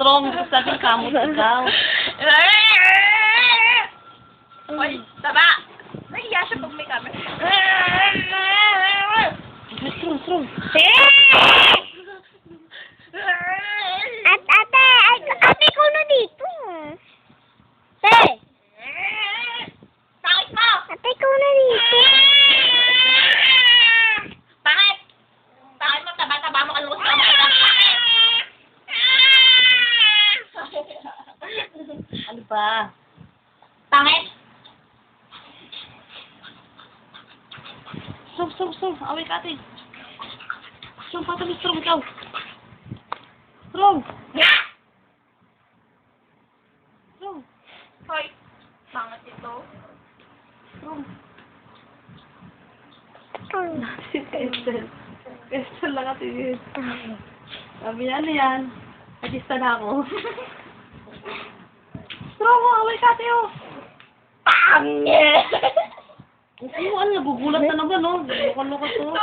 strong. Sabi kamot ikaw. Hoy, taba! Nahiya siya pag may camera. Strong. Ate ko na dito. Te! Sakit mo! Ate ko na dito. Bakit? Bakit mo taba-taba mo kalungkot ka ba? Ano ba? Bakit? Strong. Away ka ate. Strong, patami strong ikaw. Strong. Hoy, bakit ito? Strong. Si Esther. Esther lang ate yun. Sabi niya, ano yan? Artista na ako. Strong, away ka ate oh. Pangit! Ano, nagugulat na naman oh. Loko-loko to.